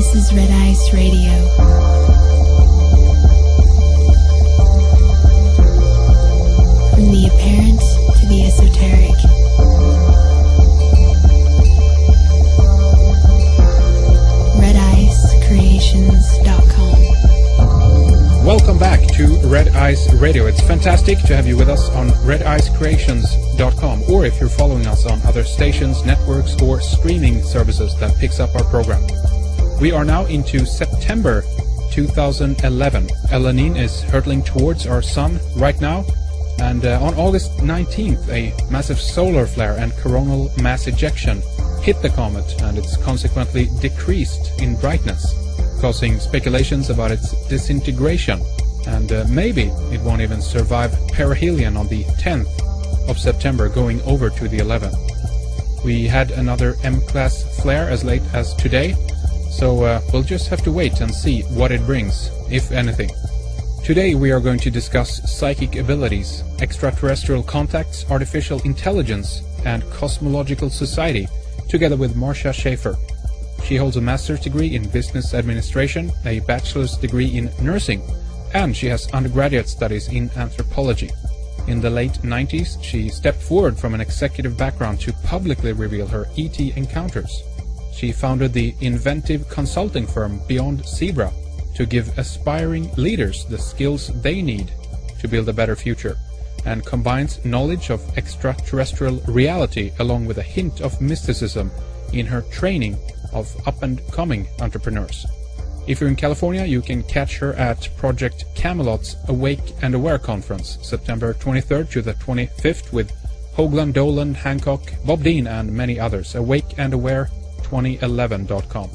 This is Red Ice Radio. From the apparent to the esoteric. RedIceCreations.com. Welcome back to Red Ice Radio. It's fantastic to have you with us on RedIceCreations.com, or if you're following us on other stations, networks, or streaming services that picks up our program. We are now into September 2011. El Niño is hurtling towards our sun right now, and on August 19th, a massive solar flare and coronal mass ejection hit the comet, and it's consequently decreased in brightness, causing speculations about its disintegration, and maybe it won't even survive perihelion on the 10th of September, going over to the 11th. We had another M-class flare as late as today, so we'll just have to wait and see what it brings, if anything. Today we are going to discuss psychic abilities, extraterrestrial contacts, artificial intelligence, and cosmological society, together with Marcia Schafer. She holds a master's degree in business administration, a bachelor's degree in nursing, and she has undergraduate studies in anthropology. In the late 90s, she stepped forward from an executive background to publicly reveal her ET encounters. She founded the inventive consulting firm Beyond Zebra to give aspiring leaders the skills they need to build a better future, and combines knowledge of extraterrestrial reality along with a hint of mysticism in her training of up-and-coming entrepreneurs. If you're in California, you can catch her at Project Camelot's Awake and Aware conference, September 23rd to the 25th, with Hoagland, Dolan, Hancock, Bob Dean, and many others. AwakeandAware2011.com.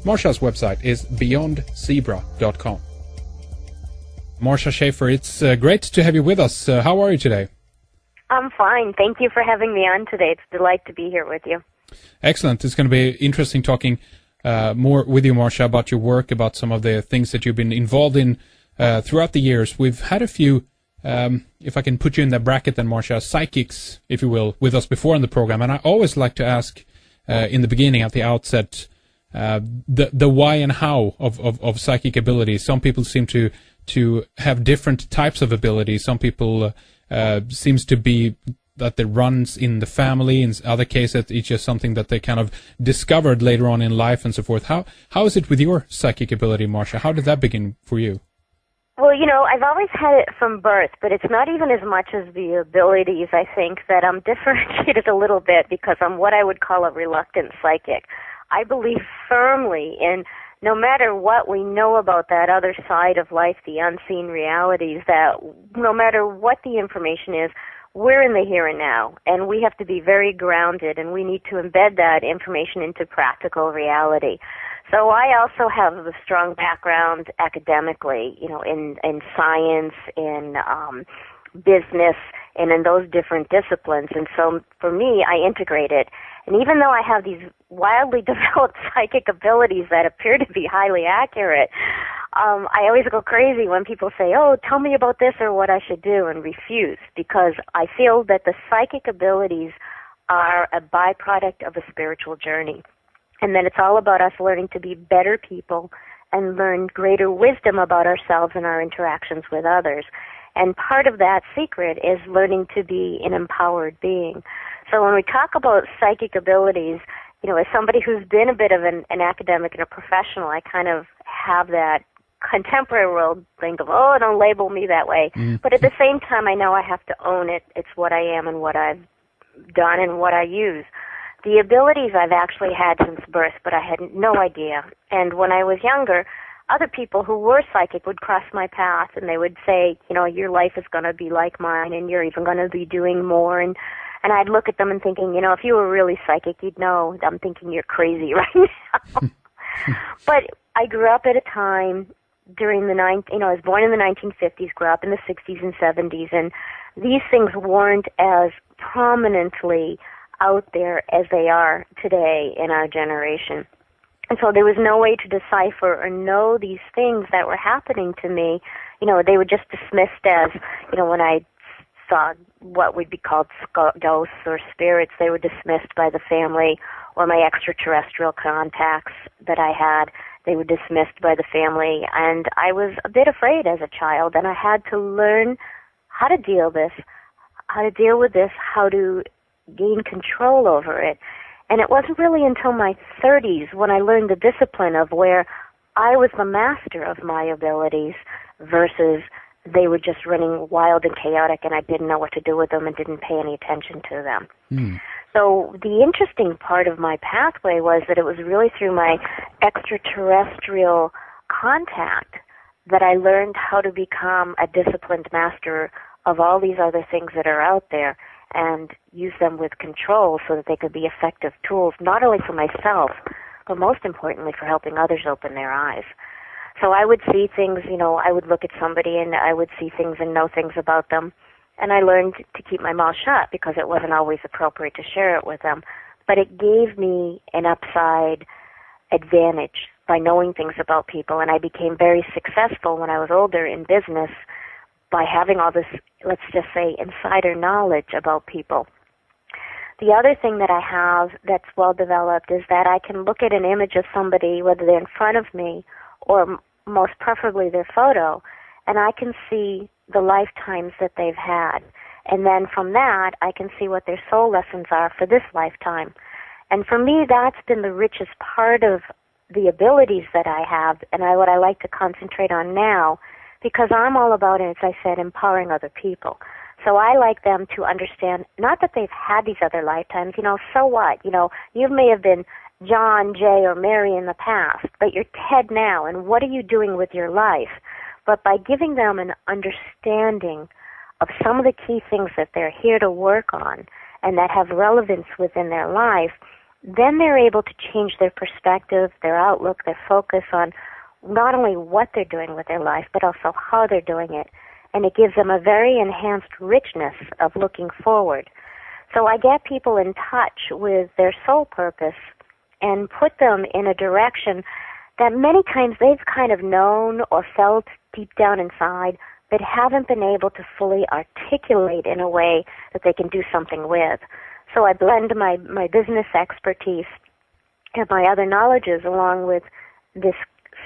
Marcia's website is beyondzebra.com. Marcia Schafer, it's great to have you with us. How are you today? I'm fine. Thank you for having me on today. It's a delight to be here with you. Excellent. It's going to be interesting talking more with you, Marcia, about your work, about some of the things that you've been involved in throughout the years. We've had a few, if I can put you in that bracket then, Marcia, psychics, if you will, with us before in the program. And I always like to ask in the beginning, at the outset, the why and how of psychic abilities. Some people seem to have different types of abilities. Some people seems to be that it runs in the family. In other cases, it's just something that they kind of discovered later on in life and so forth. How is it with your psychic ability, Marcia? How did that begin for you? Well, you know, I've always had it from birth, but it's not even as much as the abilities. I think that I'm differentiated a little bit because I'm what I would call a reluctant psychic. I believe firmly in no matter what we know about that other side of life, the unseen realities, that no matter what the information is, we're in the here and now, and we have to be very grounded, and we need to embed that information into practical reality. So I also have a strong background academically, you know, in science, in business, and in those different disciplines. And so for me, I integrate it. And even though I have these wildly developed psychic abilities that appear to be highly accurate, I always go crazy when people say, oh, tell me about this or what I should do, and refuse, because I feel that the psychic abilities are a byproduct of a spiritual journey, and that it's all about us learning to be better people and learn greater wisdom about ourselves and our interactions with others. And part of that secret is learning to be an empowered being. So when we talk about psychic abilities, you know, as somebody who's been a bit of an academic and a professional, I kind of have that contemporary world think of, oh, don't label me that way. But at the same time, I know I have to own it. It's what I am and what I've done and what I use. The abilities I've actually had since birth, but I had no idea. And when I was younger, other people who were psychic would cross my path, and they would say, you know, your life is going to be like mine, and you're even going to be doing more. And I'd look at them and thinking, you know, if you were really psychic, you'd know. I'm thinking you're crazy right now. But I grew up at a time during the I was born in the 1950s, grew up in the 60s and 70s, and these things weren't as prominently out there as they are today in our generation. And so there was no way to decipher or know these things that were happening to me. You know, they were just dismissed as, you know, when I saw what would be called ghosts or spirits, they were dismissed by the family or my extraterrestrial contacts that I had they were dismissed by the family, and I was a bit afraid as a child, and I had to learn how to deal with this, how to gain control over it. And it wasn't really until my 30s when I learned the discipline of where I was the master of my abilities versus they were just running wild and chaotic, and I didn't know what to do with them and didn't pay any attention to them. So the interesting part of my pathway was that it was really through my extraterrestrial contact that I learned how to become a disciplined master of all these other things that are out there and use them with control so that they could be effective tools, not only for myself, but most importantly for helping others open their eyes. So I would see things, I would look at somebody and I would see things and know things about them. And I learned to keep my mouth shut because it wasn't always appropriate to share it with them. But it gave me an upside advantage by knowing things about people. And I became very successful when I was older in business by having all this, let's just say, insider knowledge about people. The other thing that I have that's well developed is that I can look at an image of somebody, whether they're in front of me or most preferably their photo, and I can see the lifetimes that they've had. And then from that, I can see what their soul lessons are for this lifetime. And for me, that's been the richest part of the abilities that I have and what I like to concentrate on now, because I'm all about, as I said, empowering other people. So I like them to understand, not that they've had these other lifetimes, so what? You may have been John, Jay, or Mary in the past, but you're Ted now, and what are you doing with your life? But by giving them an understanding of some of the key things that they're here to work on and that have relevance within their life, then they're able to change their perspective, their outlook, their focus on not only what they're doing with their life, but also how they're doing it. And it gives them a very enhanced richness of looking forward. So I get people in touch with their soul purpose and put them in a direction that many times they've kind of known or felt deep down inside, but haven't been able to fully articulate in a way that they can do something with. So I blend my business expertise and my other knowledges along with this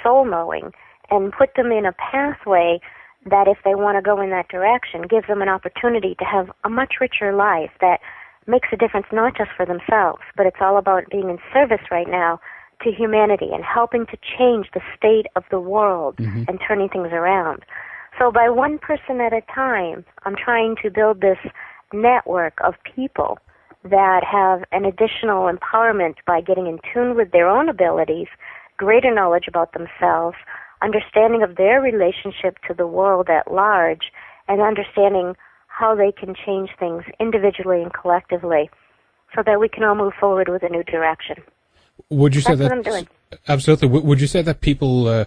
soul knowing and put them in a pathway that, if they want to go in that direction, gives them an opportunity to have a much richer life that makes a difference not just for themselves, but it's all about being in service right now to humanity and helping to change the state of the world and turning things around. So by one person at a time, I'm trying to build this network of people that have an additional empowerment by getting in tune with their own abilities, greater knowledge about themselves, understanding of their relationship to the world at large, and understanding how they can change things individually and collectively so that we can all move forward with a new direction. Would you say That's that? what I'm doing. Absolutely. Would you say that people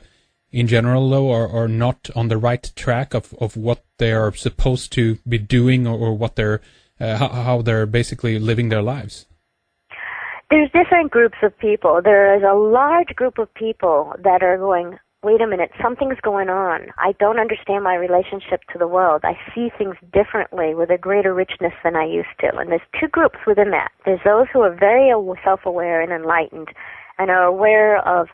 in general, though, are not on the right track of what they are supposed to be doing or what they're how they're basically living their lives? There's different groups of people. There is a large group of people that are going, wait a minute, something's going on. I don't understand my relationship to the world. I see things differently with a greater richness than I used to. And there's two groups within that. There's those who are very self-aware and enlightened and are aware of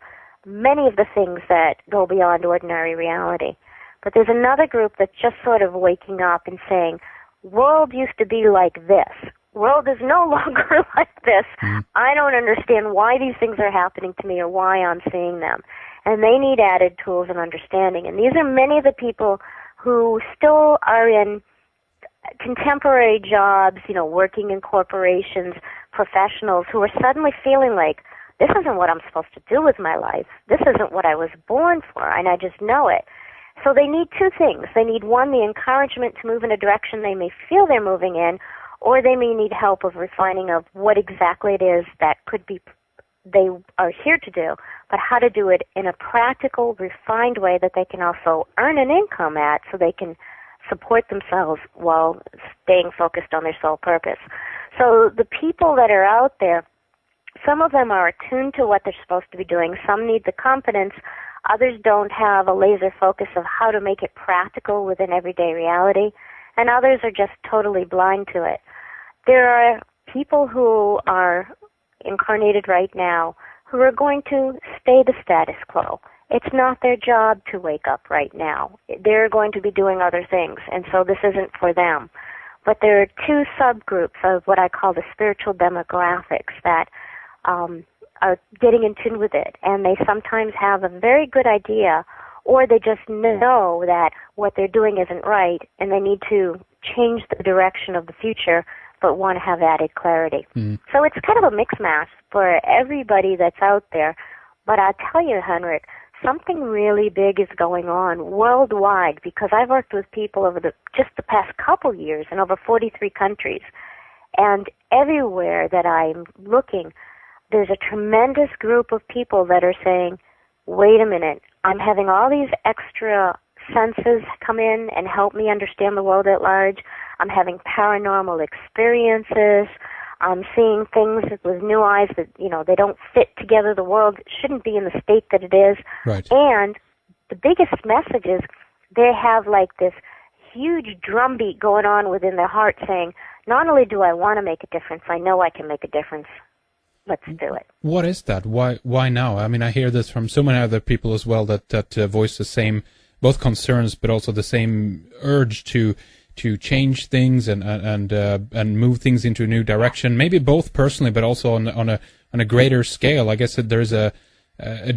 many of the things that go beyond ordinary reality. But there's another group that's just sort of waking up and saying, world used to be like this. World is no longer like this. I don't understand why these things are happening to me or why I'm seeing them. And they need added tools and understanding. And these are many of the people who still are in contemporary jobs, working in corporations, professionals who are suddenly feeling like, this isn't what I'm supposed to do with my life. This isn't what I was born for, and I just know it. So they need two things. They need, one, the encouragement to move in a direction they may feel they're moving in, or they may need help of refining of what exactly it is that could be they are here to do, but how to do it in a practical, refined way that they can also earn an income at so they can support themselves while staying focused on their sole purpose. So the people that are out there, some of them are attuned to what they're supposed to be doing. Some need the confidence. Others don't have a laser focus of how to make it practical within everyday reality. And others are just totally blind to it. There are people who are incarnated right now who are going to stay the status quo. It's not their job to wake up right now. They're going to be doing other things, and so this isn't for them. But there are two subgroups of what I call the spiritual demographics that are getting in tune with it, and they sometimes have a very good idea, or they just know that what they're doing isn't right, and they need to change the direction of the future, but want to have added clarity. So it's kind of a mix match for everybody that's out there. But I'll tell you, Henrik, something really big is going on worldwide, because I've worked with people over just the past couple years in over 43 countries. And everywhere that I'm looking, there's a tremendous group of people that are saying, wait a minute, I'm having all these extra senses come in and help me understand the world at large. I'm having paranormal experiences. I'm seeing things with new eyes that, they don't fit together. The world shouldn't be in the state that it is. Right. And the biggest message is they have like this huge drumbeat going on within their heart saying, not only do I want to make a difference, I know I can make a difference. Let's do it. What is that? Why now? I mean, I hear this from so many other people as well that voice the same, both concerns, but also the same urge to change things and move things into a new direction. Maybe both personally, but also on a greater scale. I guess that there's a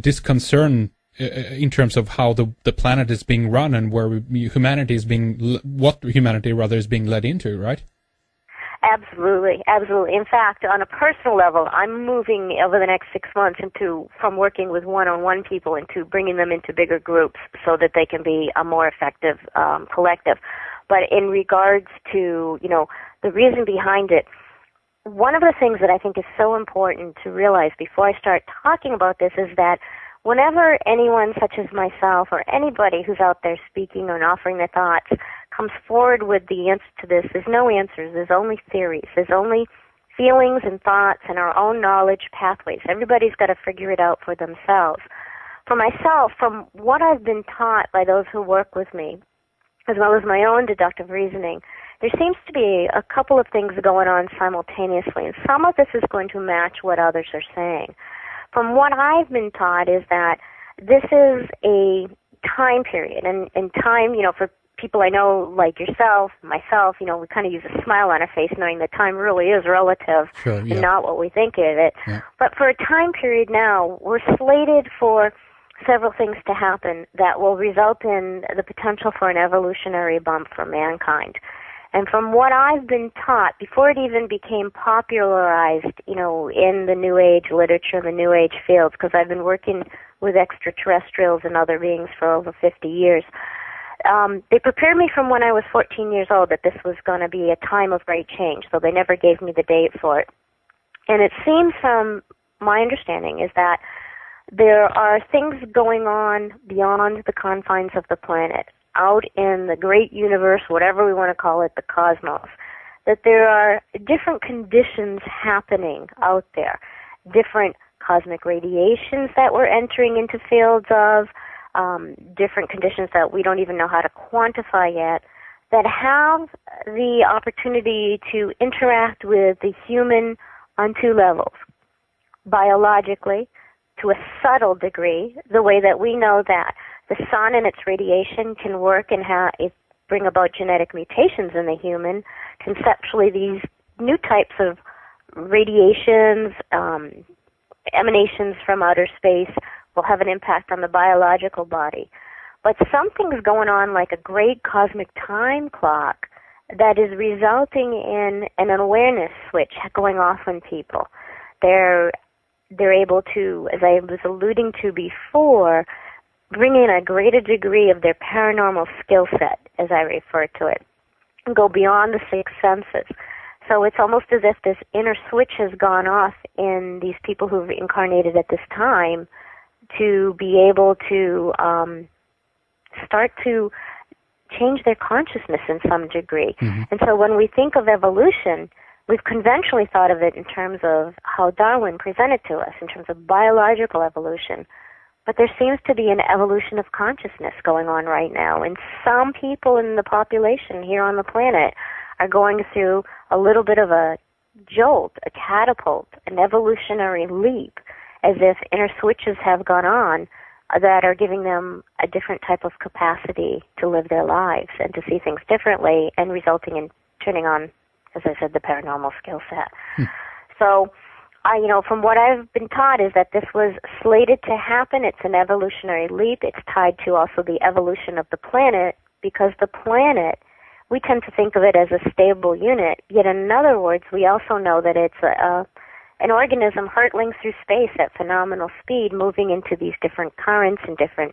disconcern in terms of how the planet is being run and where humanity is being led into, right? Absolutely, absolutely. In fact, on a personal level, I'm moving over the next 6 months from working with one-on-one people into bringing them into bigger groups so that they can be a more effective collective. But in regards to, the reason behind it, one of the things that I think is so important to realize before I start talking about this is that whenever anyone such as myself or anybody who's out there speaking and offering their thoughts comes forward with the answer to this, there's no answers, there's only theories, there's only feelings and thoughts and our own knowledge pathways. Everybody's got to figure it out for themselves. For myself, from what I've been taught by those who work with me, as well as my own deductive reasoning, there seems to be a couple of things going on simultaneously, and some of this is going to match what others are saying. From what I've been taught is that this is a time period, and time, for people I know like yourself, myself, we kind of use a smile on our face knowing that time really is relative and not what we think of it. Yeah. But for a time period now, we're slated for several things to happen that will result in the potential for an evolutionary bump for mankind. And from what I've been taught, before it even became popularized, in the New Age literature, the New Age fields, because I've been working with extraterrestrials and other beings for over 50 years, they prepared me from when I was 14 years old that this was going to be a time of great change, so they never gave me the date for it. And it seems from my understanding is that there are things going on beyond the confines of the planet, out in the great universe, whatever we want to call it, the cosmos, that there are different conditions happening out there, different cosmic radiations that we're entering into fields of, different conditions that we don't even know how to quantify yet, that have the opportunity to interact with the human on two levels. Biologically, to a subtle degree, the way that we know that the sun and its radiation can work and bring about genetic mutations in the human. Conceptually, these new types of radiations, emanations from outer space will have an impact on the biological body. But something's going on like a great cosmic time clock that is resulting in an awareness switch going off in people. They're able to, as I was alluding to before, bring in a greater degree of their paranormal skill set, as I refer to it, and go beyond the six senses. So it's almost as if this inner switch has gone off in these people who've incarnated at this time to be able to start to change their consciousness in some degree. Mm-hmm. And so when we think of evolution, we've conventionally thought of it in terms of how Darwin presented to us, in terms of biological evolution. But there seems to be an evolution of consciousness going on right now. And some people in the population here on the planet are going through a little bit of a jolt, a catapult, an evolutionary leap. as if inner switches have gone on that are giving them a different type of capacity to live their lives and to see things differently, and resulting in turning on, as I said, the paranormal skill set. So, from what I've been taught is that this was slated to happen. It's an evolutionary leap. It's tied to also the evolution of the planet, because the planet, we tend to think of it as a stable unit, yet in other words, we also know that it's an organism hurtling through space at phenomenal speed, moving into these different currents and different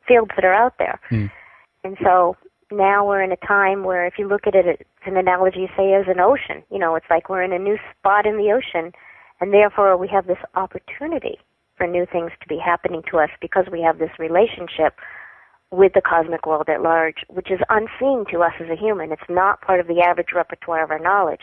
fields that are out there. And so now we're in a time where, if you look at it, it's an analogy, say, as an ocean. It's like we're in a new spot in the ocean, and therefore we have this opportunity for new things to be happening to us because we have this relationship with the cosmic world at large, which is unseen to us as a human. It's not part of the average repertoire of our knowledge.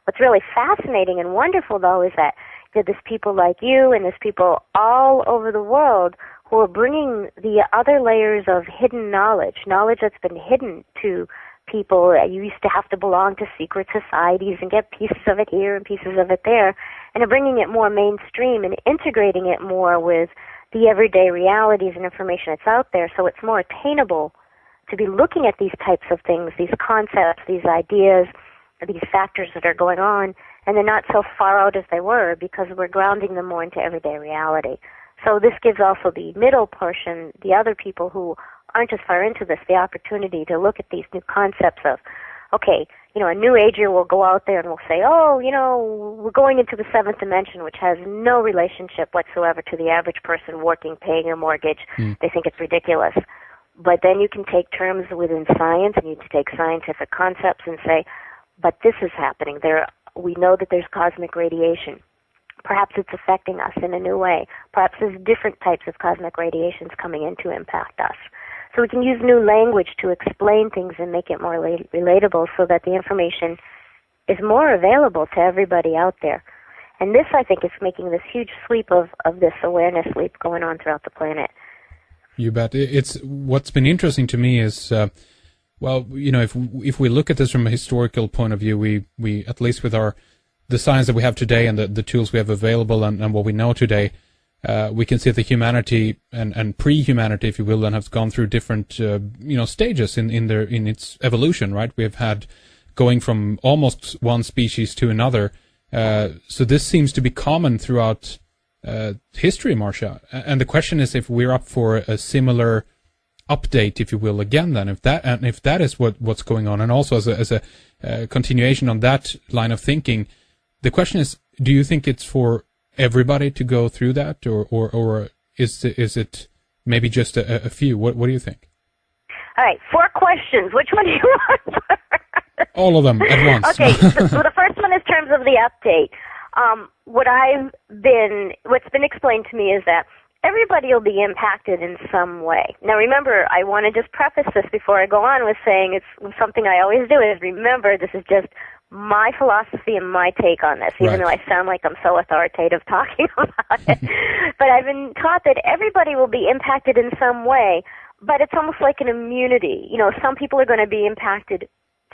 What's really fascinating and wonderful, though, is that there's people like you and there's people all over the world who are bringing the other layers of hidden knowledge that's been hidden to people. You used to have to belong to secret societies and get pieces of it here and pieces of it there, and are bringing it more mainstream and integrating it more with the everyday realities and information that's out there, so it's more attainable to be looking at these types of things, these concepts, these ideas, these factors that are going on, and they're not so far out as they were because we're grounding them more into everyday reality. So this gives also the middle portion, the other people who aren't as far into this, the opportunity to look at these new concepts of, okay, a new ager will go out there and will say, we're going into the seventh dimension, which has no relationship whatsoever to the average person working, paying a mortgage. They think it's ridiculous. But then you can take terms within science, and you can take scientific concepts and say, but this is happening. We know that there's cosmic radiation. Perhaps it's affecting us in a new way. Perhaps there's different types of cosmic radiations coming in to impact us. So we can use new language to explain things and make it more relatable so that the information is more available to everybody out there. And this, I think, is making this huge sweep of this awareness leap going on throughout the planet. You bet. What's been interesting to me is, if we look at this from a historical point of view, we at least with the science that we have today and the tools we have available and what we know today, we can see that humanity and pre-humanity, if you will, then has gone through different stages in its evolution. Right? We have had going from almost one species to another. So this seems to be common throughout history, Marcia. And the question is if we're up for a similar update, if you will, again. Then, if that is what's going on, and also as a continuation on that line of thinking, the question is: do you think it's for everybody to go through that, or is it maybe just a few? What do you think? All right, 4 questions. Which one do you want? All of them at once. Okay, so the first one is in terms of the update. What's been explained to me is that everybody will be impacted in some way. Now remember, I want to just preface this before I go on with saying it's something I always do is remember this is just my philosophy and my take on this, even though I sound like I'm so authoritative talking about it. But I've been taught that everybody will be impacted in some way, but it's almost like an immunity. Some people are going to be impacted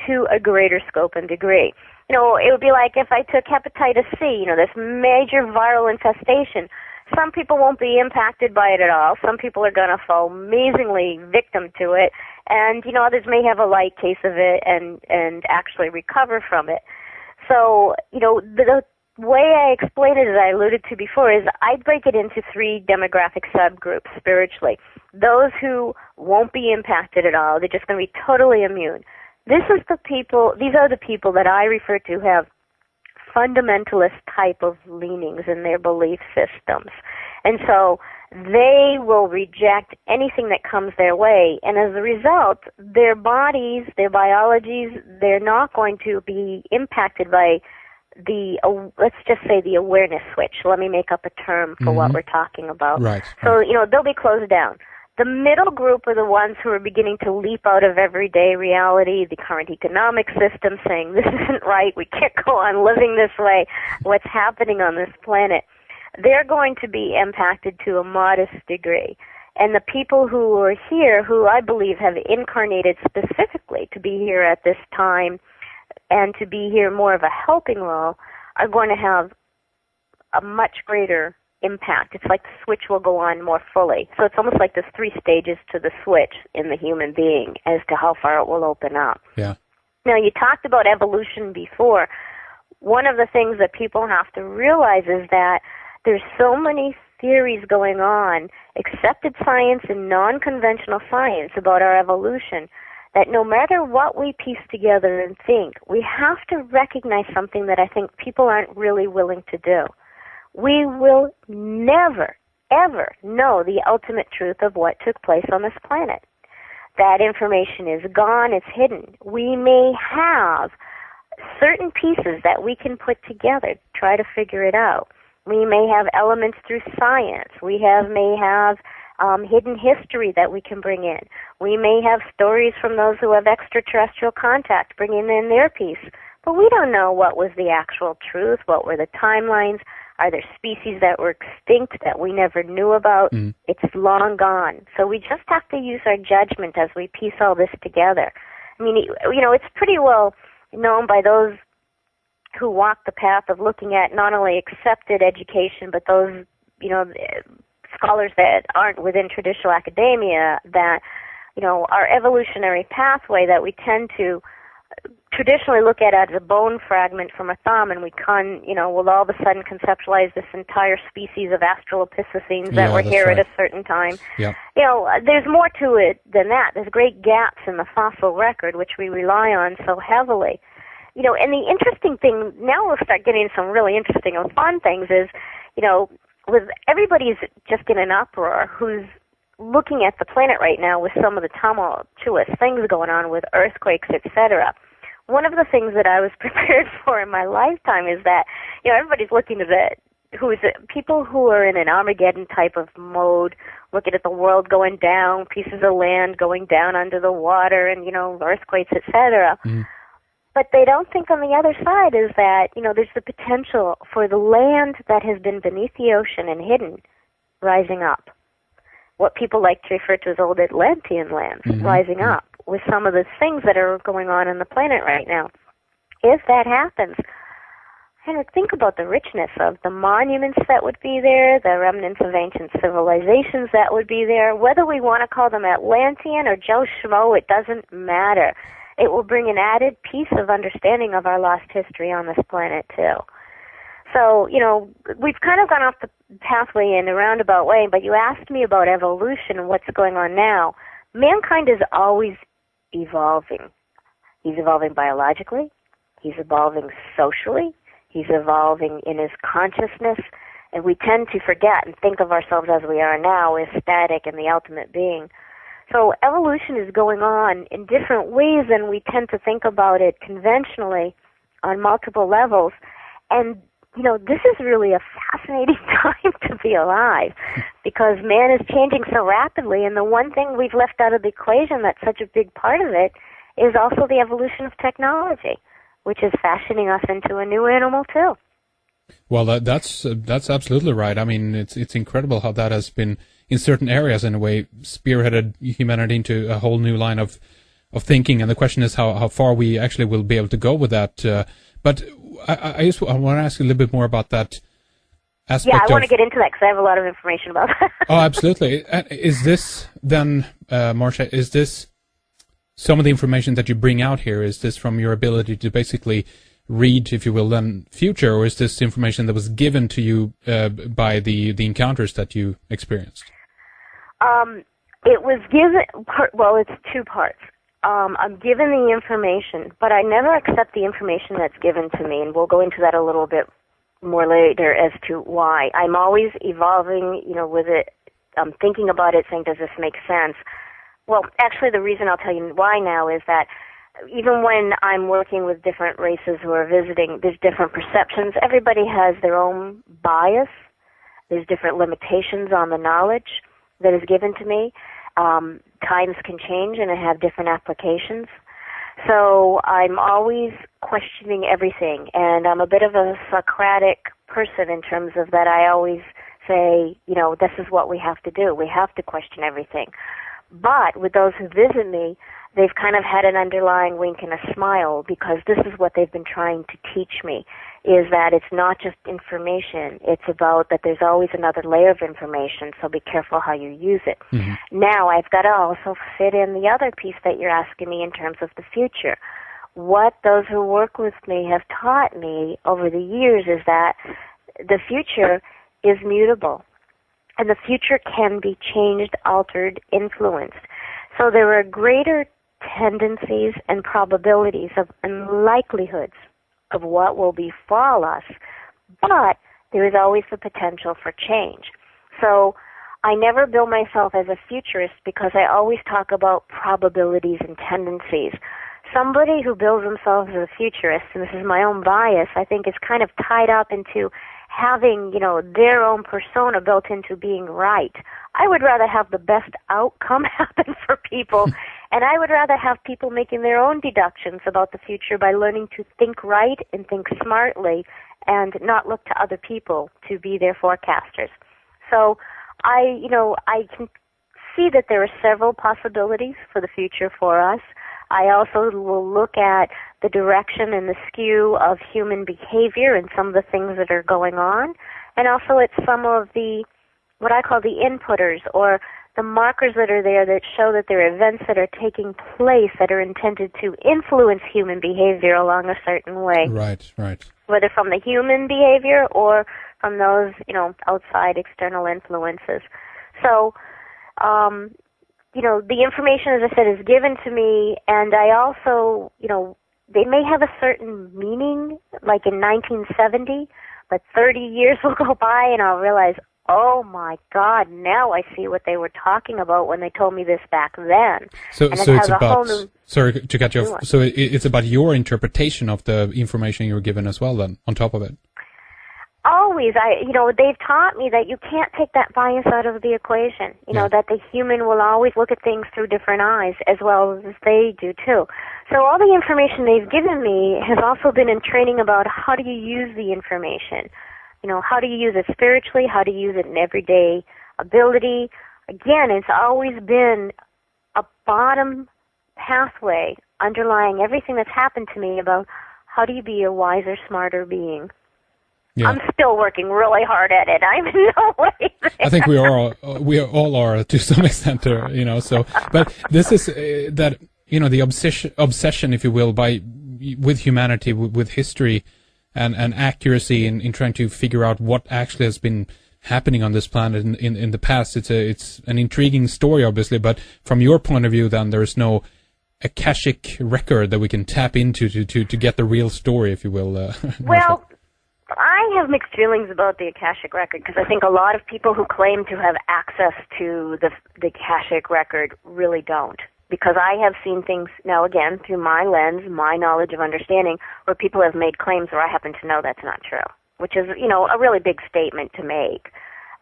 to a greater scope and degree. It would be like if I took hepatitis C, this major viral infestation. Some people won't be impacted by it at all. Some people are going to fall amazingly victim to it. And, others may have a light case of it and actually recover from it. So, the way I explain it, as I alluded to before, is I break it into 3 demographic subgroups spiritually. Those who won't be impacted at all, they're just going to be totally immune. These are the people that I refer to have fundamentalist type of leanings in their belief systems. And so they will reject anything that comes their way. And as a result, their bodies, their biologies, they're not going to be impacted by let's just say the awareness switch. Let me make up a term for what we're talking about. Right. So, they'll be closed down. The middle group are the ones who are beginning to leap out of everyday reality, the current economic system, saying this isn't right, we can't go on living this way, what's happening on this planet. They're going to be impacted to a modest degree. And the people who are here, who I believe have incarnated specifically to be here at this time and to be here more of a helping role, are going to have a much greater impact. It's like the switch will go on more fully. So it's almost like there's 3 stages to the switch in the human being as to how far it will open up. Yeah. Now, you talked about evolution before. One of the things that people have to realize is that there's so many theories going on, accepted science and non-conventional science about our evolution, that no matter what we piece together and think, we have to recognize something that I think people aren't really willing to do. We will never, ever know the ultimate truth of what took place on this planet. That information is gone, it's hidden. We may have certain pieces that we can put together to try to figure it out. We may have elements through science. We may have hidden history that we can bring in. We may have stories from those who have extraterrestrial contact bringing in their piece. But we don't know what was the actual truth, what were the timelines. Are there species that were extinct that we never knew about? It's long gone. So we just have to use our judgment as we piece all this together. I mean, it's pretty well known by those who walk the path of looking at not only accepted education, but those, scholars that aren't within traditional academia, that, our evolutionary pathway that we tend to traditionally look at as a bone fragment from a thumb, and we'll all of a sudden conceptualize this entire species of Australopithecines that were here at a certain time. Yeah. There's more to it than that. There's great gaps in the fossil record, which we rely on so heavily. And the interesting thing, now we'll start getting some really interesting and fun things is, with everybody's just in an uproar who's looking at the planet right now with some of the tumultuous things going on with earthquakes, etc. One of the things that I was prepared for in my lifetime is that, everybody's looking at people who are in an Armageddon type of mode, looking at the world going down, pieces of land going down under the water, and, earthquakes, etc. But they don't think on the other side is that, there's the potential for the land that has been beneath the ocean and hidden rising up. What people like to refer to as old Atlantean lands rising up with some of the things that are going on the planet right now. If that happens, think about the richness of the monuments that would be there, the remnants of ancient civilizations that would be there. Whether we want to call them Atlantean or Joe Schmo, it doesn't matter. It will bring an added piece of understanding of our lost history on this planet, too. So, we've kind of gone off the pathway in a roundabout way, but you asked me about evolution and what's going on now. Mankind is always evolving. He's evolving biologically. He's evolving socially. He's evolving in his consciousness. And we tend to forget and think of ourselves as we are now as static and the ultimate being. So evolution is going on in different ways than we tend to think about it conventionally on multiple levels. And, this is really a fascinating time to be alive because man is changing so rapidly. And the one thing we've left out of the equation that's such a big part of it is also the evolution of technology, which is fashioning us into a new animal too. Well, that's absolutely right. I mean, it's incredible how that has been, in certain areas, in a way, spearheaded humanity into a whole new line of thinking. And the question is how far we actually will be able to go with that. But I want to ask you a little bit more about that aspect. Yeah, I want to get into that because I have a lot of information about that. Oh, absolutely. Is this then, Marcia, is this some of the information that you bring out here? Is this from your ability to basically read, if you will, then future, or is this information that was given to you by the encounters that you experienced? It was given, it's 2 parts. I'm given the information, but I never accept the information that's given to me, and we'll go into that a little bit more later as to why. I'm always evolving, with it. I'm thinking about it, saying, does this make sense? Well, actually, the reason I'll tell you why now is that even when I'm working with different races who are visiting, there's different perceptions. Everybody has their own bias. There's different limitations on the knowledge that is given to me. Times can change and have different applications. So I'm always questioning everything, and I'm a bit of a Socratic person in terms of that I always say, this is what we have to do. We have to question everything. But with those who visit me, they've kind of had an underlying wink and a smile because this is what they've been trying to teach me, is that it's not just information. It's about that there's always another layer of information, so be careful how you use it. Now, I've got to also fit in the other piece that you're asking me in terms of the future. What those who work with me have taught me over the years is that the future is mutable, and the future can be changed, altered, influenced. So there are greater tendencies and probabilities of and likelihoods of what will befall us, but there is always the potential for change. So I never bill myself as a futurist because I always talk about probabilities and tendencies. Somebody who bills themselves as a futurist, and this is my own bias, I think is kind of tied up into having, their own persona built into being right. I would rather have the best outcome happen for people, and I would rather have people making their own deductions about the future by learning to think right and think smartly and not look to other people to be their forecasters. So I can see that there are several possibilities for the future for us. I also will look at the direction and the skew of human behavior and some of the things that are going on, and also at some of the, what I call the inputters, or the markers that are there that show that there are events that are taking place that are intended to influence human behavior along a certain way. Right. Whether from the human behavior or from those, outside external influences. So, the information, as I said, is given to me, and I also, they may have a certain meaning, like in 1970, but 30 years will go by and I'll realize, oh my God, now I see what they were talking about when they told me this back then. So it's about, sorry to cut you off, so it's about your interpretation of the information you were given as well then, on top of it? Always. They've taught me that you can't take that bias out of the equation, that the human will always look at things through different eyes as well as they do too. So all the information they've given me has also been in training about how do you use the information. How do you use it spiritually? How do you use it in everyday ability? Again, it's always been a bottom pathway underlying everything that's happened to me about how do you be a wiser, smarter being. Yeah. I'm still working really hard at it. I'm in no way there. I think we all are to some extent, so, but this is that, the obsession, if you will, with humanity, with history, and accuracy in trying to figure out what actually has been happening on this planet in the past. It's an intriguing story, obviously, but from your point of view, then there is no akashic record that we can tap into to get the real story, if you will. Well, I have mixed feelings about the Akashic record because I think a lot of people who claim to have access to the Akashic record really don't. Because I have seen things, now again, through my lens, my knowledge of understanding, where people have made claims where I happen to know that's not true, which is, a really big statement to make.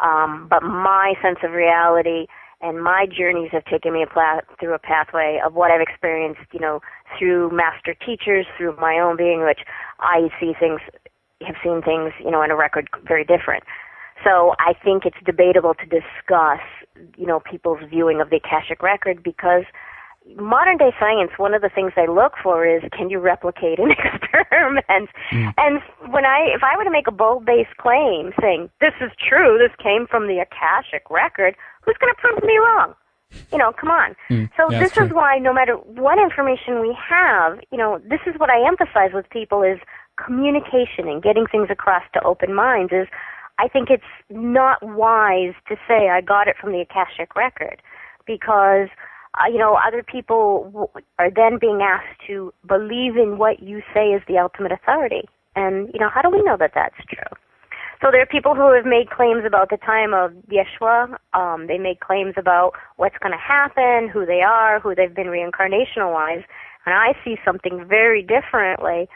But my sense of reality and my journeys have taken me through a pathway of what I've experienced, through master teachers, through my own being, which I have seen things, in a record very different. So I think it's debatable to discuss, people's viewing of the Akashic record because modern day science, one of the things they look for is, can you replicate an experiment? And if I were to make a bold-based claim saying, this is true, this came from the Akashic record, who's going to prove me wrong? Come on. So yeah, this is why no matter what information we have, this is what I emphasize with people is communication and getting things across to open minds is, I think it's not wise to say I got it from the Akashic record because, other people are then being asked to believe in what you say is the ultimate authority. And, how do we know that that's true? So there are people who have made claims about the time of Yeshua. They make claims about what's going to happen, who they are, who they've been reincarnational-wise. And I see something very differently,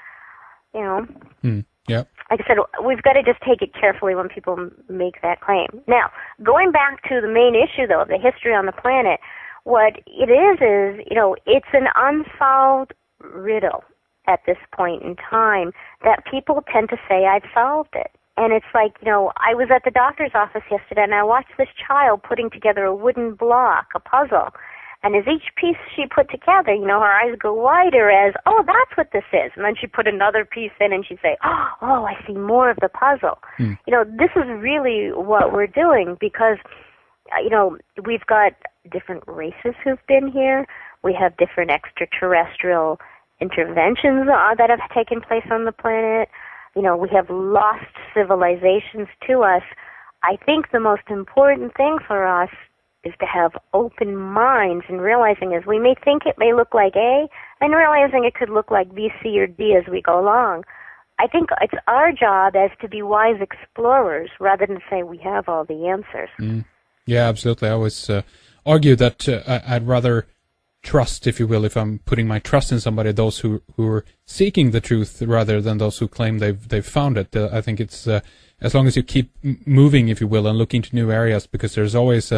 Yeah. Like I said, we've got to just take it carefully when people make that claim. Now, going back to the main issue, though, of the history on the planet, what it is, it's an unsolved riddle at this point in time that people tend to say, I've solved it. And it's like, I was at the doctor's office yesterday and I watched this child putting together a wooden block, a puzzle. And as each piece she put together, her eyes go wider as, oh, that's what this is. And then she'd put another piece in and she'd say, oh, I see more of the puzzle. This is really what we're doing because, we've got different races who've been here. We have different extraterrestrial interventions that have taken place on the planet. We have lost civilizations to us. I think the most important thing for us is to have open minds and realizing as we may think it may look like A and realizing it could look like B, C, or D as we go along. I think it's our job as to be wise explorers rather than say we have all the answers. Yeah, absolutely. I always argue that I'd rather trust, if you will, if I'm putting my trust in somebody, those who are seeking the truth rather than those who claim they've found it. I think it's as long as you keep moving, if you will, and looking to new areas, because there's always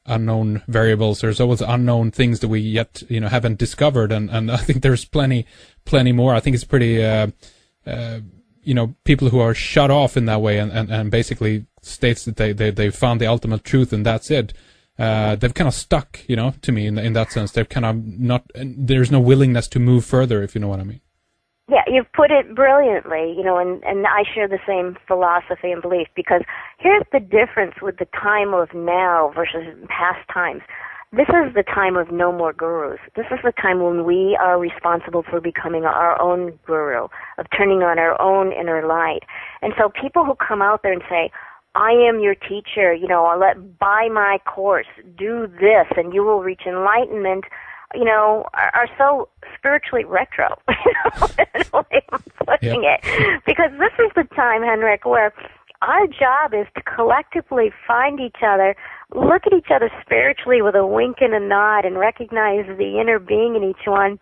unknown variables. There's always unknown things that we yet haven't discovered, and I think there's plenty more. I think it's pretty people who are shut off in that way and basically states that they found the ultimate truth and that's it. They've kind of stuck, to me in that sense. They're kind of not. There's no willingness to move further, if you know what I mean. Yeah, you've put it brilliantly, and I share the same philosophy and belief, because here's the difference with the time of now versus past times. This is the time of no more gurus. This is the time when we are responsible for becoming our own guru, of turning on our own inner light. And so people who come out there and say, I am your teacher, buy my course, do this, and you will reach enlightenment, are so spiritually retro, in a way of putting it. Because this is the time, Henrik, where our job is to collectively find each other, look at each other spiritually with a wink and a nod, and recognize the inner being in each one,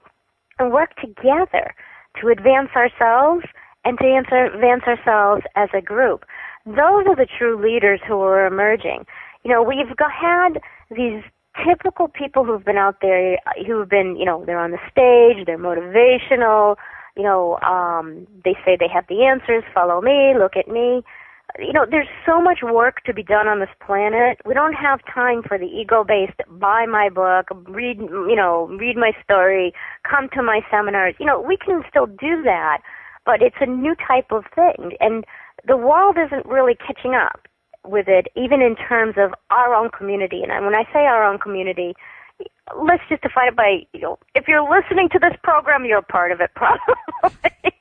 and work together to advance ourselves and to advance ourselves as a group. Those are the true leaders who are emerging. We've had these typical people who've been out there, who've been, they're on the stage, they're motivational, they say they have the answers, follow me, look at me. There's so much work to be done on this planet. We don't have time for the ego-based, buy my book, read my story, come to my seminars. We can still do that, but it's a new type of thing. And the world isn't really catching up with it, even in terms of our own community. And when I say our own community, let's just define it by, if you're listening to this program, you're a part of it, probably.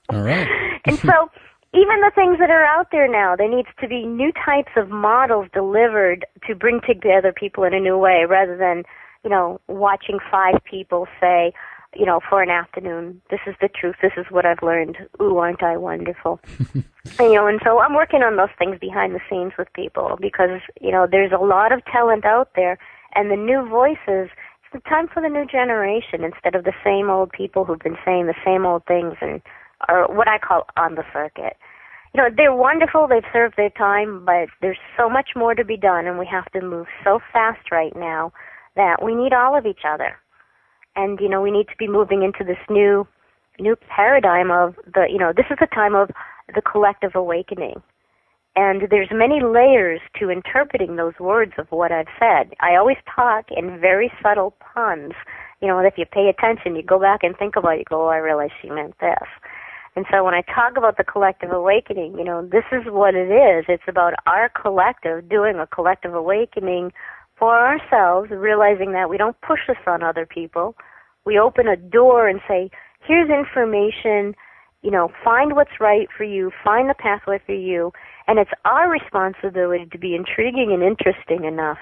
All right. And so even the things that are out there now, there needs to be new types of models delivered to bring together people in a new way, rather than, watching 5 people say, for an afternoon, this is the truth, this is what I've learned, ooh, aren't I wonderful? And so I'm working on those things behind the scenes with people, because, there's a lot of talent out there, and the new voices, it's the time for the new generation, instead of the same old people who've been saying the same old things and are what I call on the circuit. They're wonderful, they've served their time, but there's so much more to be done, and we have to move so fast right now that we need all of each other. And, we need to be moving into this new paradigm of this is the time of the collective awakening. And there's many layers to interpreting those words of what I've said. I always talk in very subtle puns. If you pay attention, you go back and think about it, you go, oh, I realize she meant this. And so when I talk about the collective awakening, this is what it is. It's about our collective doing a collective awakening for ourselves, realizing that we don't push this on other people. We open a door and say, here's information, find what's right for you, find the pathway for you, and it's our responsibility to be intriguing and interesting enough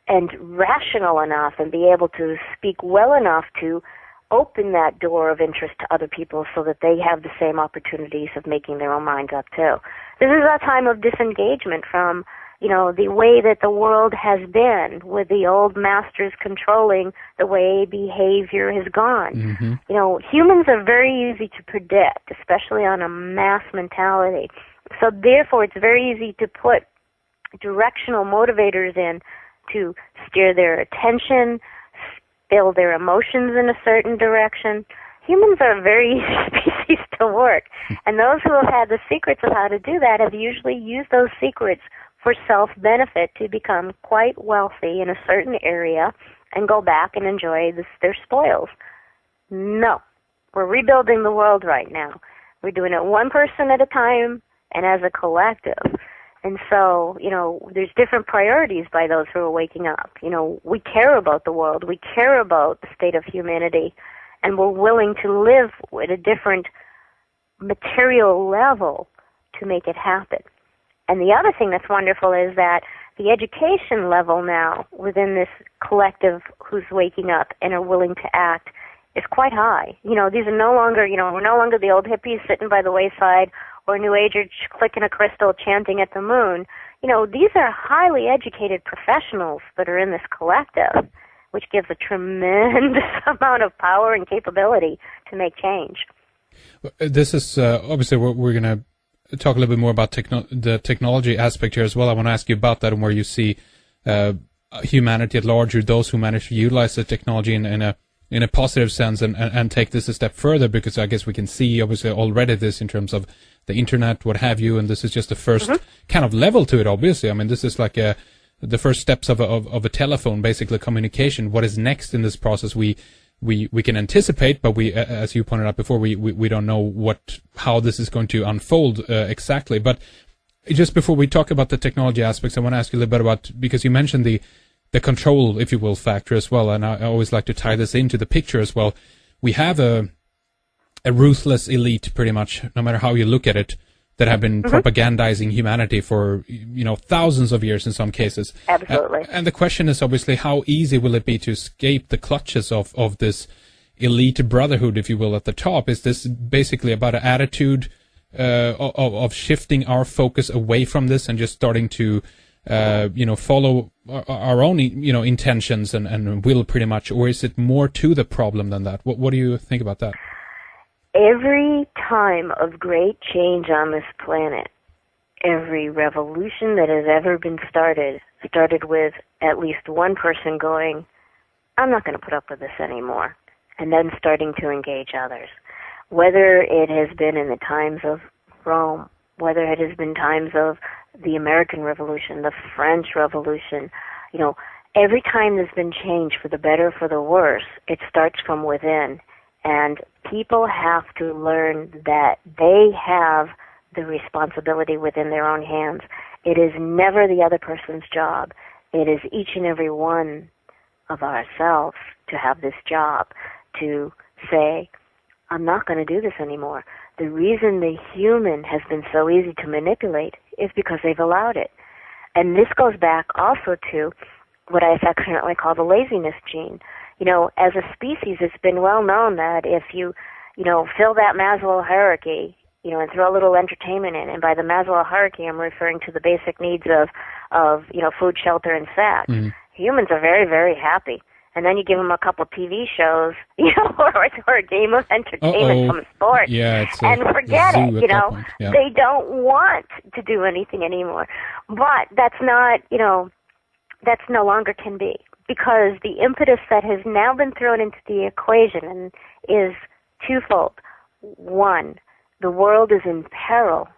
and rational enough and be able to speak well enough to open that door of interest to other people so that they have the same opportunities of making their own minds up too. This is a time of disengagement from the way that the world has been, with the old masters controlling the way behavior has gone. Mm-hmm. Humans are very easy to predict, especially on a mass mentality. So therefore, it's very easy to put directional motivators in to steer their attention, build their emotions in a certain direction. Humans are a very easy species to work. And those who have had the secrets of how to do that have usually used those secrets for self-benefit to become quite wealthy in a certain area and go back and enjoy their spoils. No. We're rebuilding the world right now. We're doing it one person at a time and as a collective. And so, there's different priorities by those who are waking up. We care about the world. We care about the state of humanity. And we're willing to live at a different material level to make it happen. And the other thing that's wonderful is that the education level now within this collective who's waking up and are willing to act is quite high. These are no longer, we're no longer the old hippies sitting by the wayside or New Agers clicking a crystal chanting at the moon. These are highly educated professionals that are in this collective, which gives a tremendous amount of power and capability to make change. This is, obviously, we're going to talk a little bit more about the technology aspect here as well. I want to ask you about that and where you see humanity at large, or those who manage to utilize the technology in a positive sense and take this a step further, because I guess we can see obviously already this in terms of the internet, what have you, and this is just the first kind of level to it, obviously. I mean, this is like the first steps of a telephone, basically communication. What is next in this process, we can anticipate, but we, as you pointed out before, we don't know how this is going to unfold exactly. But just before we talk about the technology aspects, I want to ask you a little bit about, because you mentioned the control, if you will, factor as well, and I always like to tie this into the picture as well. We have a ruthless elite, pretty much, no matter how you look at it, that have been propagandizing humanity for, thousands of years in some cases. Absolutely. And the question is obviously, how easy will it be to escape the clutches of this elite brotherhood, if you will, at the top? Is this basically about an attitude of shifting our focus away from this and just starting to follow our own, intentions and will, pretty much, or is it more to the problem than that? What do you think about that? Every time of great change on this planet, every revolution that has ever been started with at least one person going, I'm not going to put up with this anymore, and then starting to engage others. Whether it has been in the times of Rome, whether it has been times of the American Revolution, the French Revolution, every time there's been change for the better, for the worse, it starts from within. And people have to learn that they have the responsibility within their own hands. It is never the other person's job. It is each and every one of ourselves to have this job, to say, I'm not going to do this anymore. The reason the human has been so easy to manipulate is because they've allowed it. And this goes back also to what I affectionately call the laziness gene. As a species, it's been well known that if you, fill that Maslow hierarchy, and throw a little entertainment in, and by the Maslow hierarchy, I'm referring to the basic needs of food, shelter, and sex. Humans are very, very happy. And then you give them a couple of TV shows, or a game of entertainment from sport, and forget it, Yeah. They don't want to do anything anymore. But that's not, that's no longer can be, because the impetus that has now been thrown into the equation is twofold. One, the world is in peril,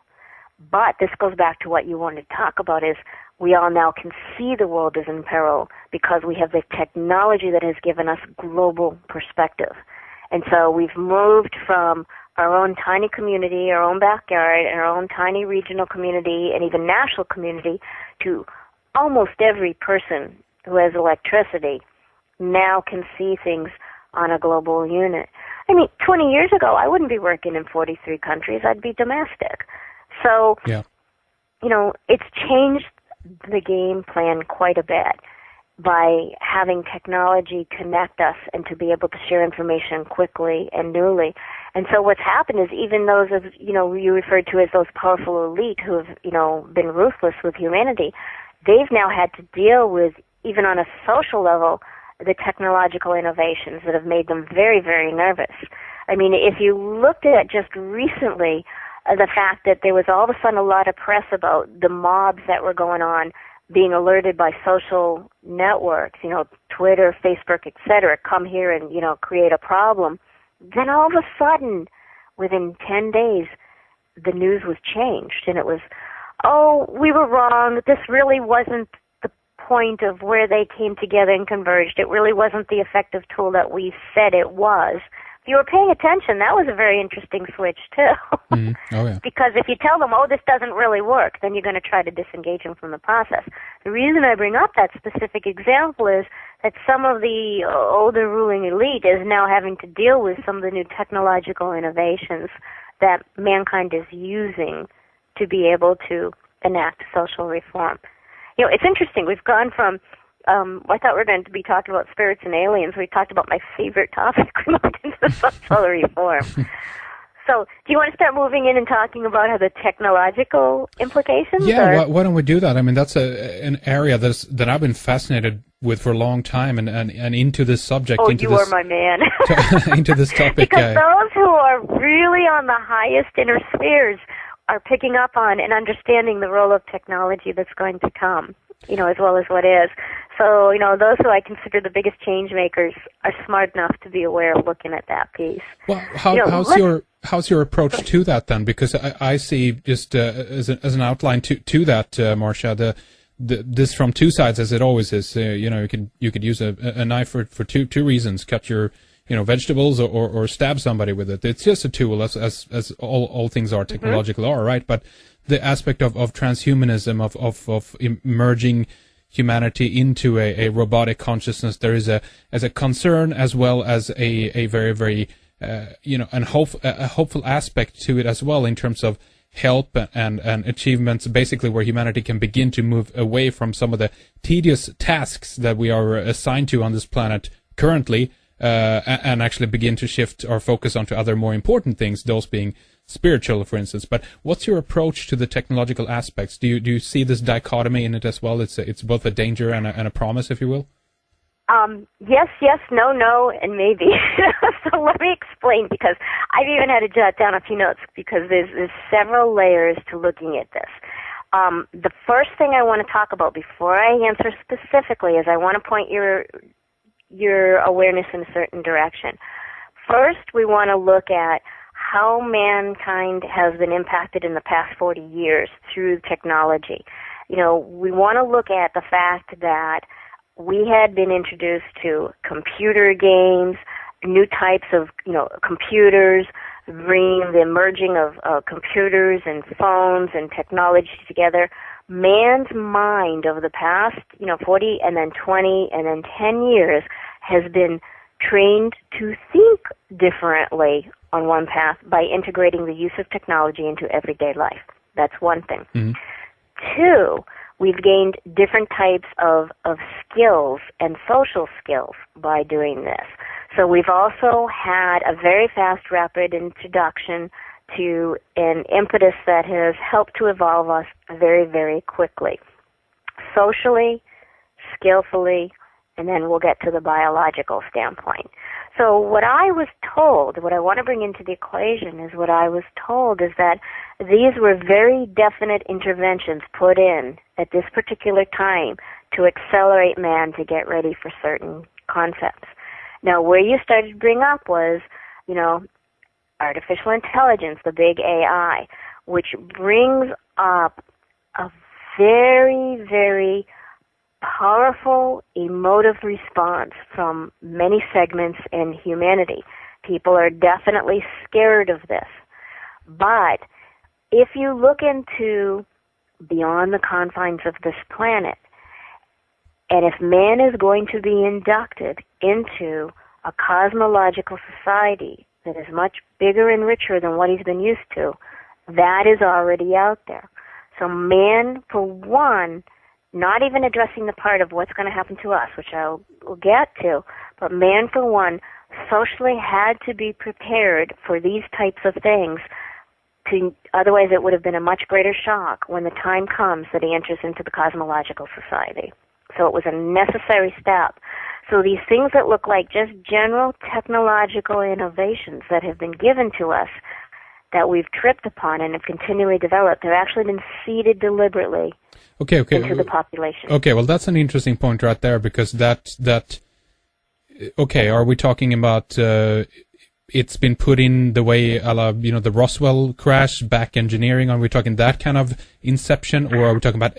but this goes back to what you want to talk about, is we all now can see the world is in peril because we have the technology that has given us global perspective. And so we've moved from our own tiny community, our own backyard, and our own tiny regional community, and even national community, to almost every person who has electricity now can see things on a global unit. 20 years ago, I wouldn't be working in 43 countries. I'd be domestic. So, it's changed the game plan quite a bit by having technology connect us and to be able to share information quickly and newly. And so what's happened is even those of, you referred to as those powerful elite who have, been ruthless with humanity, they've now had to deal with, even on a social level, the technological innovations that have made them very, very nervous. If you looked at just recently the fact that there was all of a sudden a lot of press about the mobs that were going on, being alerted by social networks, Twitter, Facebook, etc., come here and, create a problem, then all of a sudden, within 10 days, the news was changed, and it was, we were wrong, this really wasn't the point of where they came together and converged. It really wasn't the effective tool that we said it was. If you were paying attention, that was a very interesting switch, too. Mm-hmm. Oh, yeah. Because if you tell them, oh, this doesn't really work, then you're going to try to disengage them from the process. The reason I bring up that specific example is that some of the older ruling elite is now having to deal with some of the new technological innovations that mankind is using to be able to enact social reform. You know, it's interesting. We've gone from I thought we were going to be talking about spirits and aliens. We talked about my favorite topic. We moved into the social reform. So, do you want to start moving in and talking about how the technological implications? Yeah, why don't we do that? I mean, that's an area that I've been fascinated with for a long time, and into this subject. Oh, you are my man. Into this topic. Because those who are really on the highest inner spheres are picking up on and understanding the role of technology that's going to come, you know, as well as what is. So, you know, those who I consider the biggest change makers are smart enough to be aware of looking at that piece. Well, how's your approach to that then? Because I see just as an outline to that, Marcia, this from two sides, as it always is. You know, you could use a knife for two reasons: cut your vegetables or stab somebody with it. It's just a tool, as all things are technological are, right? But the aspect of transhumanism, of emerging humanity into a robotic consciousness, there is a concern as well as a very, very a hopeful aspect to it as well, in terms of help and achievements, basically where humanity can begin to move away from some of the tedious tasks that we are assigned to on this planet currently, and actually begin to shift our focus onto other more important things, those being spiritual, for instance. But what's your approach to the technological aspects? Do you see this dichotomy in it as well? It's both a danger and a promise, if you will. Yes, no, and maybe. So let me explain, because I've even had to jot down a few notes, because there's several layers to looking at this. The first thing I want to talk about before I answer specifically is I want to point your awareness in a certain direction. First, we want to look at how mankind has been impacted in the past 40 years through technology. You know, we want to look at the fact that we had been introduced to computer games, new types of, computers, bringing the merging of computers and phones and technology together. Man's mind over the past, 40 and then 20 and then 10 years has been trained to think differently on one path by integrating the use of technology into everyday life. That's one thing. Mm-hmm. Two, we've gained different types of skills and social skills by doing this. So we've also had a very fast, rapid introduction to an impetus that has helped to evolve us very, very quickly. Socially, skillfully, and then we'll get to the biological standpoint. So what I was told, what I want to bring into the equation is what I was told is that these were very definite interventions put in at this particular time to accelerate man to get ready for certain concepts. Now, where you started to bring up was, artificial intelligence, the big AI, which brings up a very, very powerful emotive response from many segments in humanity. People are definitely scared of this. But if you look into beyond the confines of this planet, and if man is going to be inducted into a cosmological society that is much bigger and richer than what he's been used to, that is already out there. So man, for one, not even addressing the part of what's going to happen to us, which I'll get to, but man, for one, socially had to be prepared for these types of things. Otherwise, it would have been a much greater shock when the time comes that he enters into the cosmological society. So it was a necessary step. So these things that look like just general technological innovations that have been given to us, that we've tripped upon and have continually developed, have actually been seeded deliberately into the population. Okay, well, that's an interesting point right there, because are we talking about it's been put in the way, the Roswell crash, back engineering? Are we talking that kind of inception, or are we talking about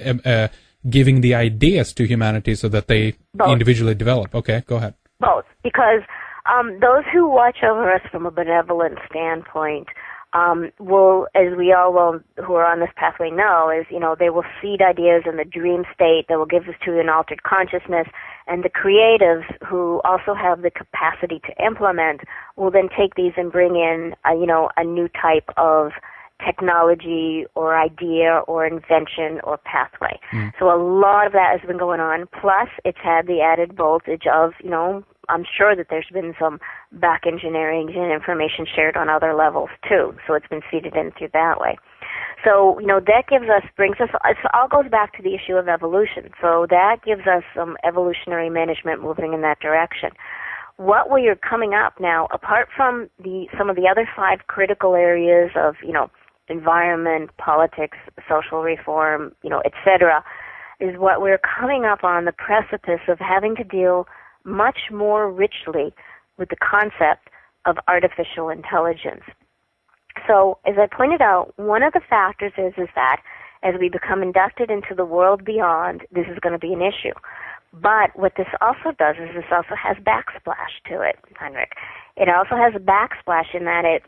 giving the ideas to humanity so that they Both. individually develop. Okay, go ahead. Both, because those who watch over us from a benevolent standpoint will, as we all will, who are on this pathway know, is, they will seed ideas in the dream state that will give us to an altered consciousness, and the creatives who also have the capacity to implement will then take these and bring in, a new type of technology or idea or invention or pathway. So a lot of that has been going on. Plus, it's had the added voltage of, I'm sure that there's been some back engineering and information shared on other levels too. So it's been feeded in through that way. So, that brings us, it all goes back to the issue of evolution. So that gives us some evolutionary management moving in that direction. What we are coming up now, apart from some of the other 5 critical areas of, environment, politics, social reform, etc., is what we're coming up on the precipice of having to deal much more richly with the concept of artificial intelligence. So, as I pointed out, one of the factors is that as we become inducted into the world beyond, this is going to be an issue. But what this also does is this also has backsplash to it, Heinrich. It also has a backsplash in that it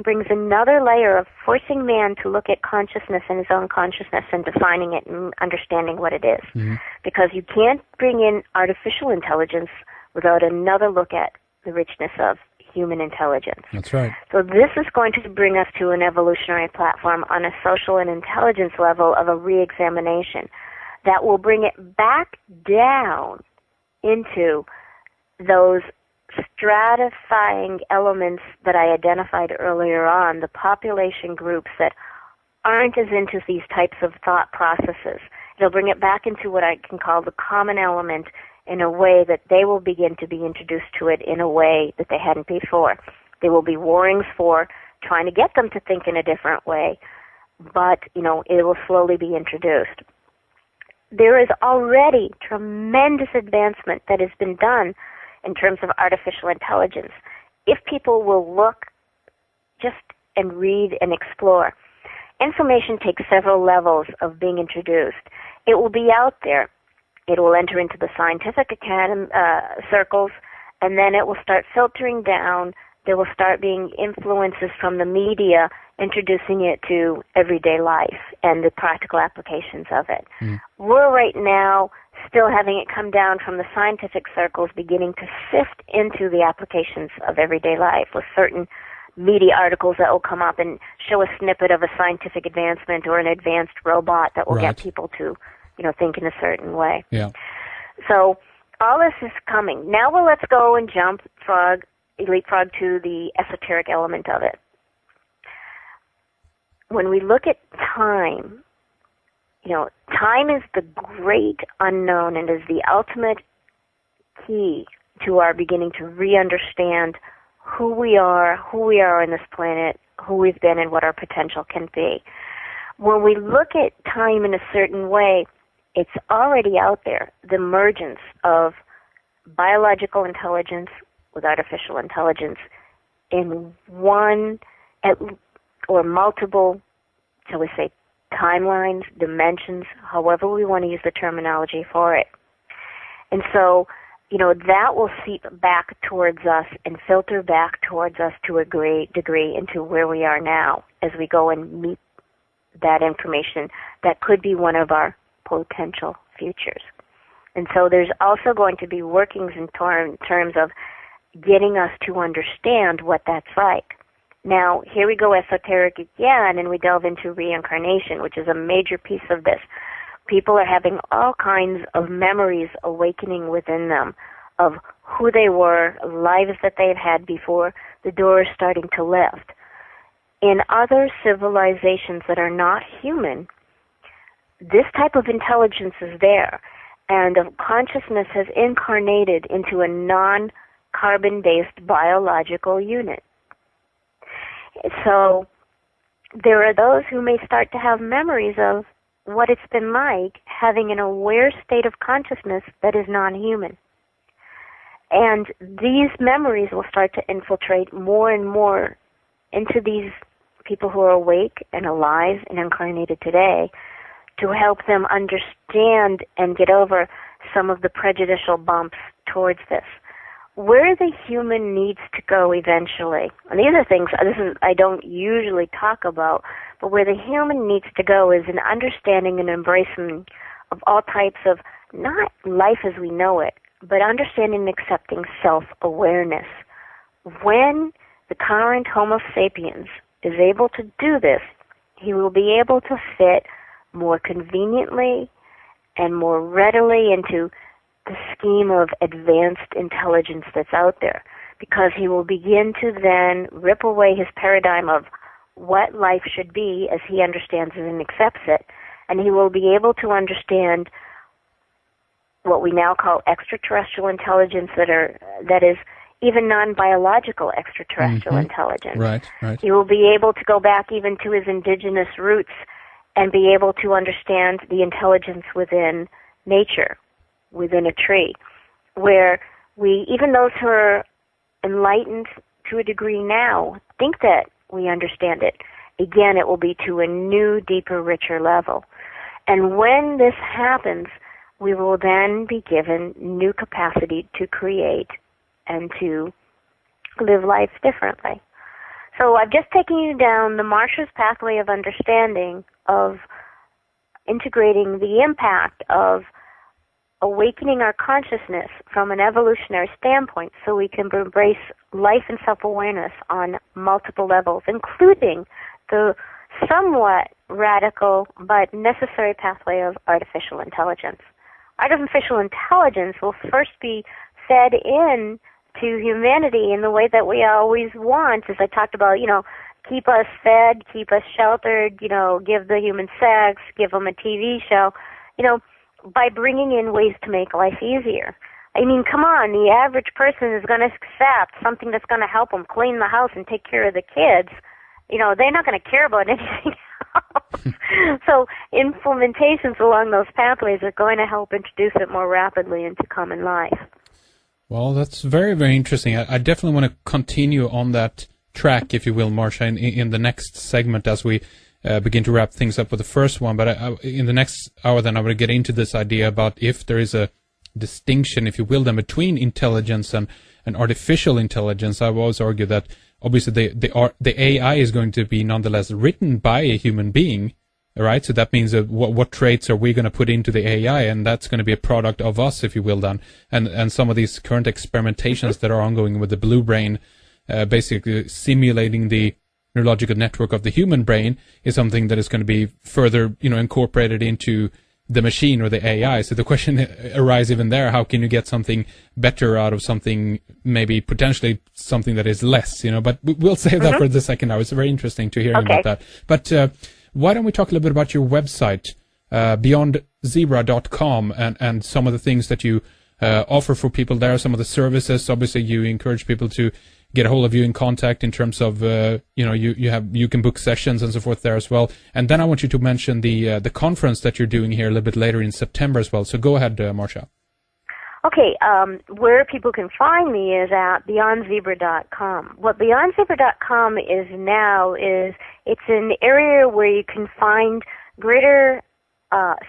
brings another layer of forcing man to look at consciousness and his own consciousness and defining it and understanding what it is. Mm-hmm. Because you can't bring in artificial intelligence without another look at the richness of human intelligence. That's right. So this is going to bring us to an evolutionary platform on a social and intelligence level of a re-examination that will bring it back down into those stratifying elements that I identified earlier on, the population groups that aren't as into these types of thought processes. It'll bring it back into what I can call the common element in a way that they will begin to be introduced to it in a way that they hadn't before. There will be warnings for trying to get them to think in a different way, but, it will slowly be introduced. There is already tremendous advancement that has been done in terms of artificial intelligence. If people will look just and read and explore, information takes several levels of being introduced. It will be out there. It will enter into the scientific circles, and then it will start filtering down. There will start being influences from the media introducing it to everyday life and the practical applications of it. We're right now still having it come down from the scientific circles, beginning to sift into the applications of everyday life with certain media articles that will come up and show a snippet of a scientific advancement or an advanced robot that will get people to, think in a certain way. Yeah. So all this is coming. Now let's go and leapfrog to the esoteric element of it. When we look at time, time is the great unknown and is the ultimate key to our beginning to re-understand who we are on this planet, who we've been, and what our potential can be. When we look at time in a certain way, it's already out there, the emergence of biological intelligence with artificial intelligence in one or multiple, shall we say, timelines, dimensions, however we want to use the terminology for it. And so, that will seep back towards us and filter back towards us to a great degree into where we are now as we go and meet that information that could be one of our potential futures. And so there's also going to be workings in terms of getting us to understand what that's like. Now, here we go esoteric again, and we delve into reincarnation, which is a major piece of this. People are having all kinds of memories awakening within them of who they were, lives that they've had before the door is starting to lift. In other civilizations that are not human, this type of intelligence is there, and consciousness has incarnated into a non-carbon-based biological unit. So there are those who may start to have memories of what it's been like having an aware state of consciousness that is non-human. And these memories will start to infiltrate more and more into these people who are awake and alive and incarnated today to help them understand and get over some of the prejudicial bumps towards this. Where the human needs to go eventually, and these are things I don't usually talk about, but where the human needs to go is an understanding and embracing of all types of, not life as we know it, but understanding and accepting self-awareness. When the current Homo sapiens is able to do this, he will be able to fit more conveniently and more readily into the scheme of advanced intelligence that's out there, because he will begin to then rip away his paradigm of what life should be as he understands it and accepts it, and he will be able to understand what we now call extraterrestrial intelligence, that is even non-biological extraterrestrial intelligence. Right. He will be able to go back even to his indigenous roots and be able to understand the intelligence within nature, within a tree, where we, even those who are enlightened to a degree now, think that we understand it. Again, it will be to a new, deeper, richer level. And when this happens, we will then be given new capacity to create and to live life differently. So I've just taken you down the Marcia's pathway of understanding, of integrating the impact of awakening our consciousness from an evolutionary standpoint so we can embrace life and self-awareness on multiple levels, including the somewhat radical but necessary pathway of artificial intelligence. Artificial intelligence will first be fed in to humanity in the way that we always want, as I talked about, keep us fed, keep us sheltered, give the human sex, give them a TV show, by bringing in ways to make life easier. I mean, come on, the average person is going to accept something that's going to help them clean the house and take care of the kids. They're not going to care about anything else. So implementations along those pathways are going to help introduce it more rapidly into common life. Well, that's very, very interesting. I definitely want to continue on that track, if you will, Marcia, in the next segment as we begin to wrap things up with the first one. But in the next hour, then I will get into this idea about if there is a distinction, if you will, then between intelligence and artificial intelligence. I've always argued that obviously the AI is going to be nonetheless written by a human being, right? So that means that what traits are we going to put into the AI, and that's going to be a product of us, if you will, then. And some of these current experimentations that are ongoing with the blue brain, basically simulating the neurological network of the human brain, is something that is going to be further, incorporated into the machine or the AI. So the question arises even there: how can you get something better out of something, maybe potentially something that is less? But we'll save that for the second hour. It's very interesting to hear about that. But why don't we talk a little bit about your website, beyondzebra.com, and some of the things that you offer for people there, some of the services. Obviously, you encourage people to get a hold of you in contact in terms of, you can book sessions and so forth there as well. And then I want you to mention the conference that you're doing here a little bit later in September as well. So go ahead, Marcia. Okay, where people can find me is at beyondzebra.com. What beyondzebra.com is now is it's an area where you can find greater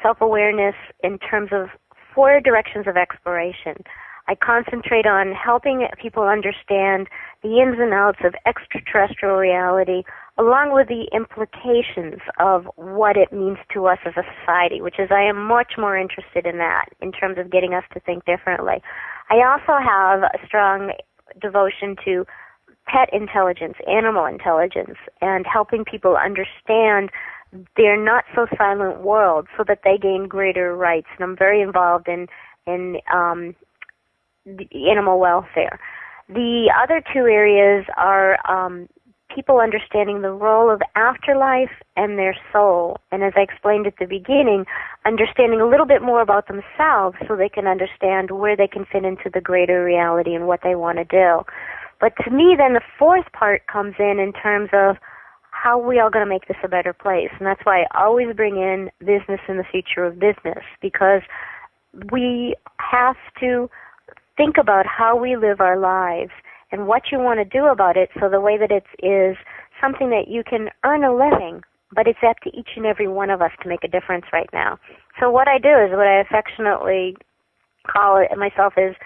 self-awareness in terms of 4 directions of exploration. I concentrate on helping people understand the ins and outs of extraterrestrial reality, along with the implications of what it means to us as a society, which is I am much more interested in that in terms of getting us to think differently. I also have a strong devotion to pet intelligence, animal intelligence, and helping people understand their not-so-silent world so that they gain greater rights. And I'm very involved in animal welfare. The other 2 areas are people understanding the role of afterlife and their soul. And as I explained at the beginning, understanding a little bit more about themselves so they can understand where they can fit into the greater reality and what they want to do. But to me, then the 4th part comes in terms of how we all going to make this a better place. And that's why I always bring in business and the future of business, because we have to think about how we live our lives and what you want to do about it, so the way that it is something that you can earn a living but it's up to each and every one of us to make a difference right now. So what I do is, what I affectionately call it myself is,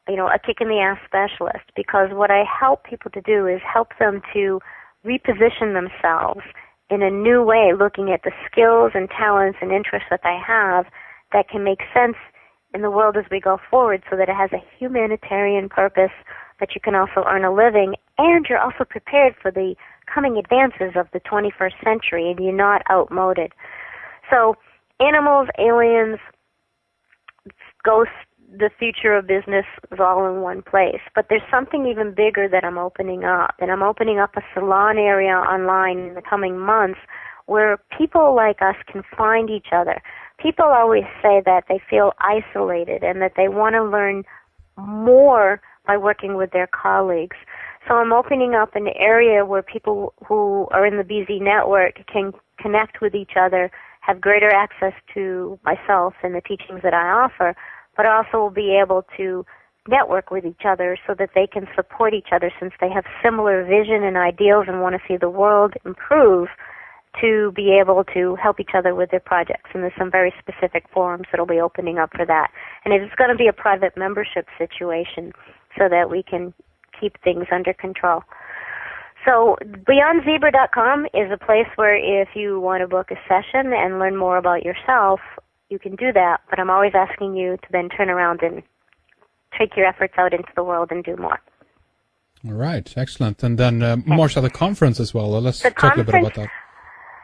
a kick in the ass specialist, because what I help people to do is help them to reposition themselves in a new way, looking at the skills and talents and interests that they have that can make sense in the world as we go forward, so that it has a humanitarian purpose, that you can also earn a living, and you're also prepared for the coming advances of the 21st century, and you're not outmoded. So animals, aliens, ghosts, the future of business is all in one place. But there's something even bigger that I'm opening up, and I'm opening up a salon area online in the coming months where people like us can find each other. People always say that they feel isolated and that they want to learn more by working with their colleagues. So I'm opening up an area where people who are in the BZ network can connect with each other, have greater access to myself and the teachings that I offer, but also will be able to network with each other so that they can support each other, since they have similar vision and ideals and want to see the world improve, to be able to help each other with their projects. And there's some very specific forums that will be opening up for that. And it's going to be a private membership situation so that we can keep things under control. So BeyondZebra.com is a place where if you want to book a session and learn more about yourself, you can do that. But I'm always asking you to then turn around and take your efforts out into the world and do more. All right, excellent. And then, Marcia, the conference as well. Let's talk a little bit about that.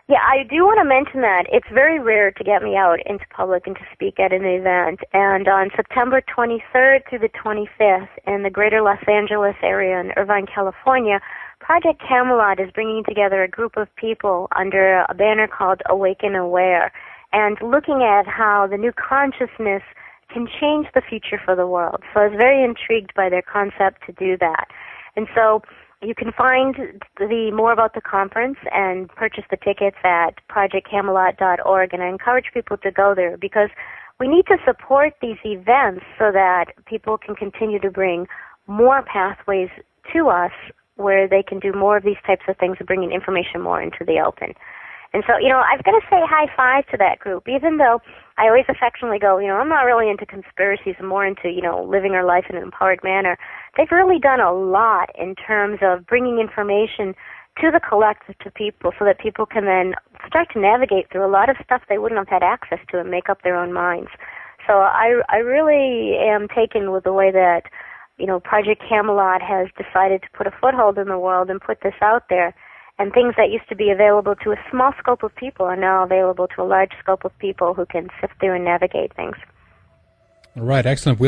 Yeah, I do want to mention that it's very rare to get me out into public and to speak at an event. And on September 23rd through the 25th in the greater Los Angeles area in Irvine, California, Project Camelot is bringing together a group of people under a banner called Awaken Aware, and looking at how the new consciousness can change the future for the world. So I was very intrigued by their concept to do that. And so you can find more about the conference and purchase the tickets at projectcamelot.org, and I encourage people to go there, because we need to support these events so that people can continue to bring more pathways to us where they can do more of these types of things and bringing information more into the open. And so, I've got to say high five to that group, even though I always affectionately go, I'm not really into conspiracies, I'm more into, living our life in an empowered manner. They've really done a lot in terms of bringing information to the collective, to people, so that people can then start to navigate through a lot of stuff they wouldn't have had access to and make up their own minds. So I really am taken with the way that, Project Camelot has decided to put a foothold in the world and put this out there. And things that used to be available to a small scope of people are now available to a large scope of people who can sift through and navigate things. All right, excellent. We'll